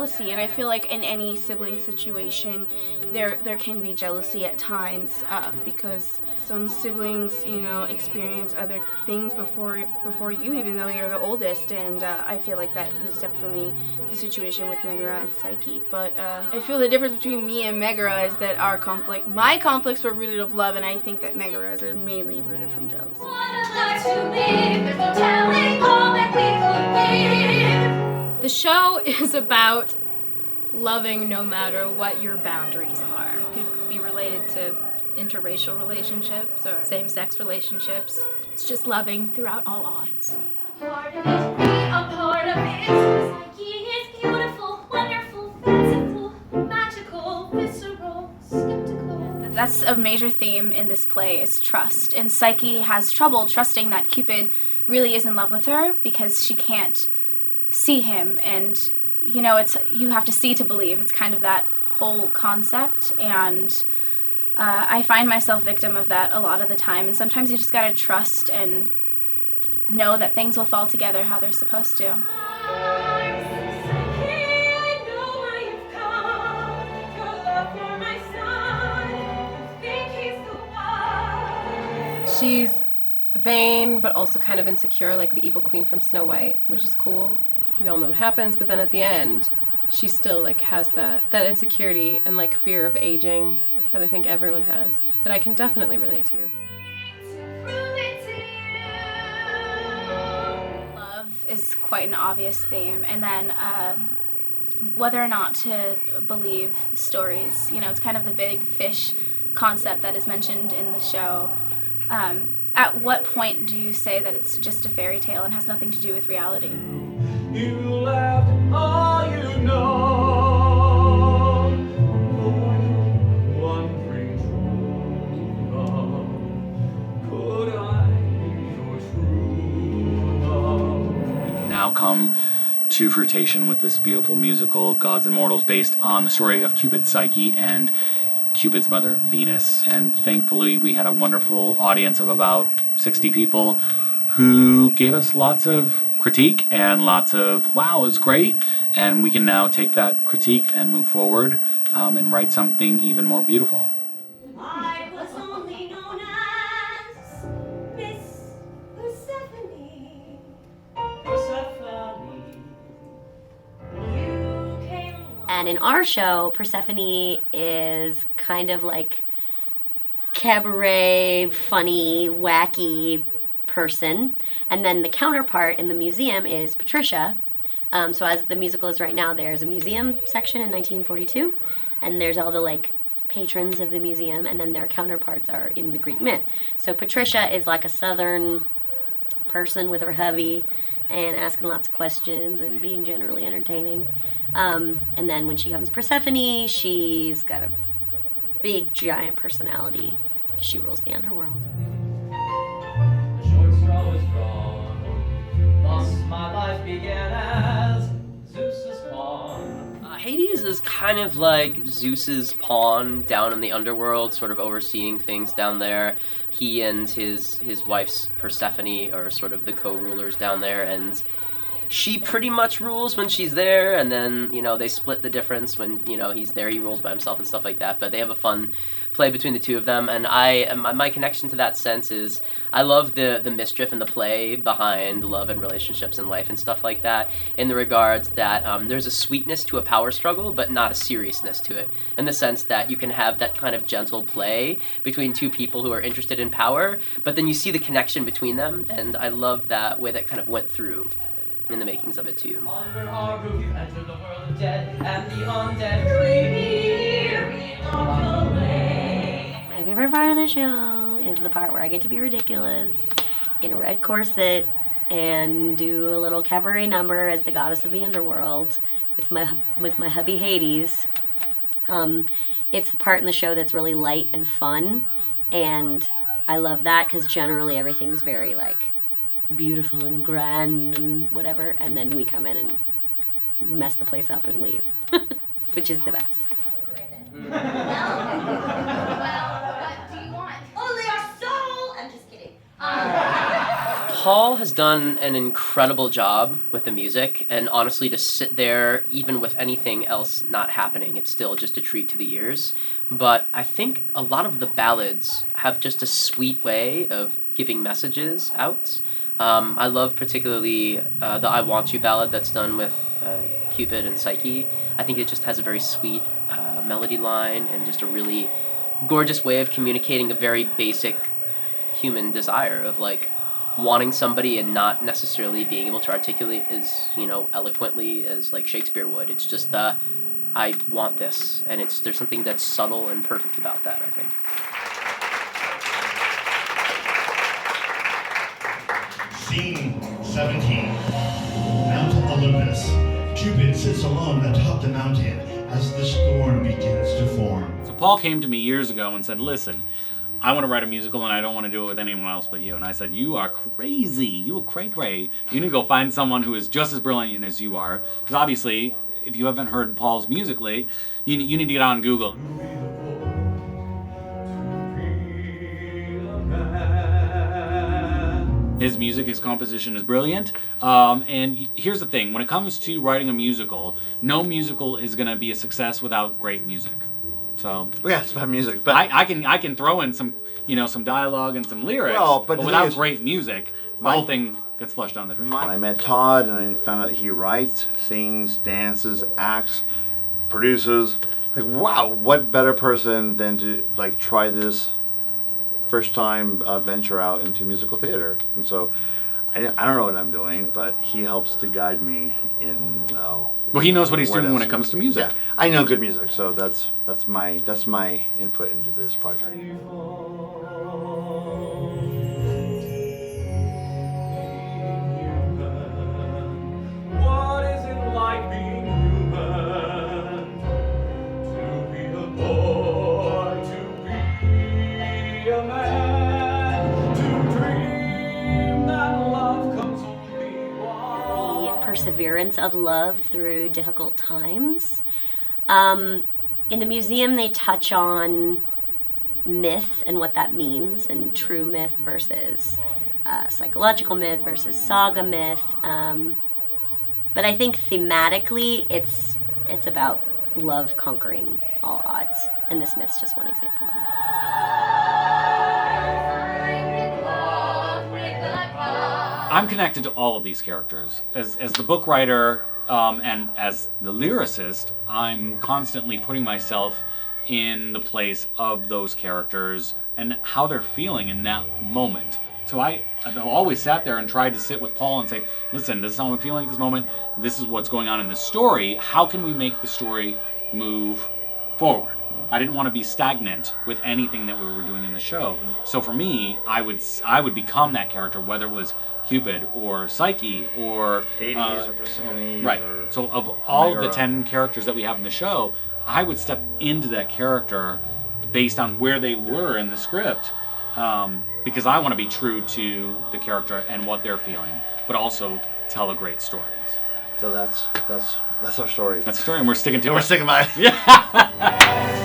jealousy, and I feel like in any sibling situation there can be jealousy at times, because some siblings, you know, experience other things before you, even though you're the oldest, and I feel like that is definitely the situation with Megara and Psyche. But I feel the difference between me and Megara is that my conflicts were rooted of love, and I think that Megara's are mainly rooted from jealousy. The show is about loving no matter what your boundaries are. It could be related to interracial relationships or same-sex relationships. It's just loving throughout all odds. A part of it, be a part of it. Psyche is beautiful, wonderful, fanciful, magical, visceral, skeptical. That's a major theme in this play, is trust. And Psyche has trouble trusting that Cupid really is in love with her because she can't see him, and you know, you have to see to believe. It's kind of that whole concept, and I find myself victim of that a lot of the time, and sometimes you just gotta trust and know that things will fall together how they're supposed to. She's vain, but also kind of insecure, like the evil queen from Snow White, which is cool. We all know what happens, but then at the end, she still like has that insecurity and like fear of aging that I think everyone has, that I can definitely relate to. Love is quite an obvious theme, and then whether or not to believe stories. You know, it's kind of the big fish concept that is mentioned in the show. At what point do you say that it's just a fairy tale and has nothing to do with reality? You left all you know. One brings true love. Could I your true love? Now come to fruition with this beautiful musical, Gods and Mortals, based on the story of Cupid's Psyche and Cupid's mother, Venus. And thankfully we had a wonderful audience of about 60 people who gave us lots of critique and lots of, wow, it was great. And we can now take that critique and move forward and write something even more beautiful. I was only known as Miss Persephone. You came along. And in our show, Persephone is kind of like cabaret, funny, wacky person, and then the counterpart in the museum is Patricia. So as the musical is right now, there's a museum section in 1942, and there's all the like patrons of the museum, and then their counterparts are in the Greek myth. So Patricia is like a southern person with her hubby and asking lots of questions and being generally entertaining. And then when she comes Persephone, she's got a big giant personality. She rules the underworld. The short straw was drawn. Thus my life began as Zeus's pawn. Hades is kind of like Zeus's pawn down in the underworld, sort of overseeing things down there. He and his wife's Persephone are sort of the co-rulers down there, and she pretty much rules when she's there, and then, you know, they split the difference when, you know, he's there, he rules by himself and stuff like that. But they have a fun play between the two of them, and my connection to that sense is I love the mischief and the play behind love and relationships and life and stuff like that, in the regards that there's a sweetness to a power struggle, but not a seriousness to it, in the sense that you can have that kind of gentle play between two people who are interested in power, but then you see the connection between them, and I love that way that kind of went through in the makings of it too. Under our roof you've entered the world of dead, and the undead creepy walk away. My favorite part of the show is the part where I get to be ridiculous in a red corset and do a little cabaret number as the goddess of the underworld with my hubby Hades. It's the part in the show that's really light and fun, and I love that because generally everything's very like beautiful and grand and whatever, and then we come in and mess the place up and leave, which is the best. Well, what do you want? Only our soul! I'm just kidding. Paul has done an incredible job with the music, and honestly, to sit there, even with anything else not happening, it's still just a treat to the ears. But I think a lot of the ballads have just a sweet way of giving messages out. I love particularly the I Want You ballad that's done with Cupid and Psyche. I think it just has a very sweet melody line and just a really gorgeous way of communicating a very basic human desire of like wanting somebody and not necessarily being able to articulate as, you know, eloquently as like Shakespeare would. It's just the I want this, and there's something that's subtle and perfect about that, I think. Scene 17. Mount Olympus. Cupid sits alone atop the mountain as the storm begins to form. So Paul came to me years ago and said, listen, I want to write a musical and I don't want to do it with anyone else but you. And I said, you are crazy. You are cray-cray. You need to go find someone who is just as brilliant as you are. Because obviously, if you haven't heard Paul's music lately, you need to get on Google. His music, his composition is brilliant. And here's the thing. When it comes to writing a musical, no musical is going to be a success without great music. So yeah, it's about music, but I can throw in some, you know, some dialogue and some lyrics, but without great music, the whole thing gets flushed down the drain. When I met Todd and I found out he writes, sings, dances, acts, produces, like wow, what better person than to like try this first time venture out into musical theater? And so I don't know what I'm doing, but he helps to guide me in. Well, he knows what he's doing when it comes to music. Yeah, I know good music, so that's my input into this project. What is it like being human? To be a boy, to be a man, to dream that love comes only once. The perseverance of love through difficult times. In the museum, they touch on myth and what that means, and true myth versus psychological myth versus saga myth. But I think thematically, it's about love conquering all odds, and this myth's just one example of it. I'm connected to all of these characters. As the book writer and as the lyricist, I'm constantly putting myself in the place of those characters and how they're feeling in that moment. So I've always sat there and tried to sit with Paul and say, listen, this is how I'm feeling at this moment. This is what's going on in the story. How can we make the story move forward? I didn't want to be stagnant with anything that we were doing in the show. So for me, I would become that character, whether it was Cupid or Psyche or Hades or Persephone. Right. So of all the 10 characters that we have in the show, I would step into that character based on where they were in the script, because I want to be true to the character and what they're feeling, but also tell a great story. So that's our story. That's the story, and we're sticking to it. We're sticking by it. Yeah.